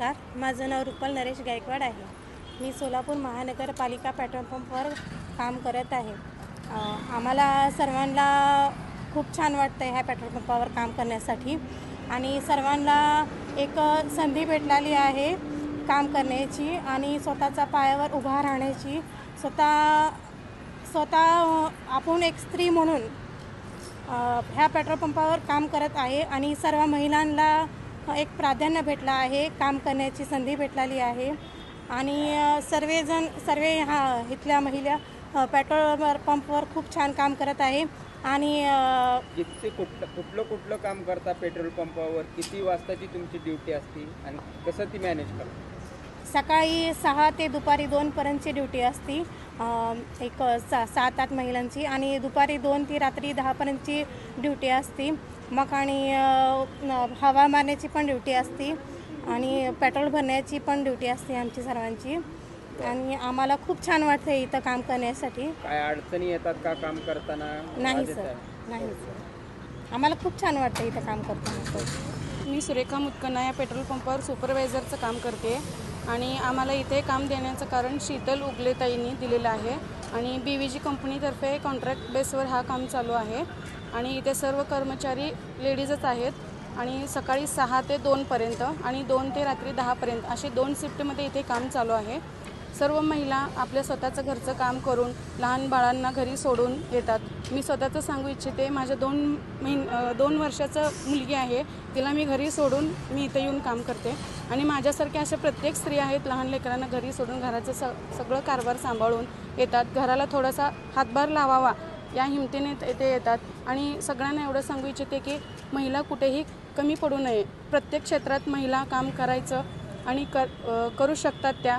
नमस्कार, माझं नाव रुपल नरेश गायकवाड आहे। मी सोलापूर महानगरपालिका पेट्रोल पंपवर काम करत आहे। आम्हाला सर्वांना खूप छान वाटतं ह्या पेट्रोल पंपावर काम करण्यासाठी आणि सर्वांना एक संधी भेटलेली आहे काम करण्याची आणि स्वतःच्या पायावर उभा राहण्याची। स्वतः आपण एक स्त्री म्हणून ह्या पेट्रोल पंपावर काम करत आहे आणि सर्व महिलांना एक प्राधान्य भेटला आहे, काम करण्याची संधी भेटलेली आहे आणि सर्व इथल्या महिला पेट्रोल पंपवर खूप छान काम करत आहे। आणि कुठलं काम करता पेट्रोल पंपावर? किती वाजताची तुमची ड्युटी असते आणि कसं ती मॅनेज करता? सकाळी 6 ते दुपारी 2 पर्यंतची ड्युटी असते, एक 7-8 महिलांची, आणि दुपारी 2 ते रात्री 10 पर्यंतची ड्युटी असते। मग आणि हवा मारण्याची पण ड्युटी असते आणि पेट्रोल भरण्याची पण ड्युटी असते आमची सर्वांची। आणि आम्हाला खूप छान वाटतं इथं काम करण्यासाठी। काय अडचणी येतात का काम करताना? नाही सर, नाही सर, आम्हाला खूप छान वाटतं इथं काम करताना। मी सुरेखा मुत्कना या पेट्रोल पंपावर सुपरवायझरचं काम करते आणि आम्हाला इथे काम देण्याचं कारण शीतल उगलेताईंनी दिलेलं आहे आणि BVG कंपनीतर्फे कॉन्ट्रॅक्ट बेसवर हा काम चालू आहे आणि इथे सर्व कर्मचारी लेडीजच आहेत आणि सकाळी 6 ते 2 पर्यंत आणि 2 ते रात्री 10 पर्यंत असे 2 शिफ्टमध्ये इथे काम चालू आहे। सर्व महिला आपल्या स्वतःचं घरचं काम करून लहान बाळांना घरी सोडून येतात। मी स्वतःचं सांगू इच्छिते, माझ्या 2 वर्षाचं मुलगी आहे, तिला मी घरी सोडून मी इथे येऊन काम करते आणि माझ्यासारख्या अशा प्रत्येक स्त्री आहेत, लहान लेकरांना घरी सोडून घराचं सगळं कारभार सांभाळून येतात, घराला थोडासा हातभार लावावा या हिमतीने इथे येतात। आणि सगळ्यांना एवढं सांगू इच्छिते की महिला कुठेही कमी पडू नये, प्रत्येक क्षेत्रात महिला काम करायचं आणि करू शकतात त्या।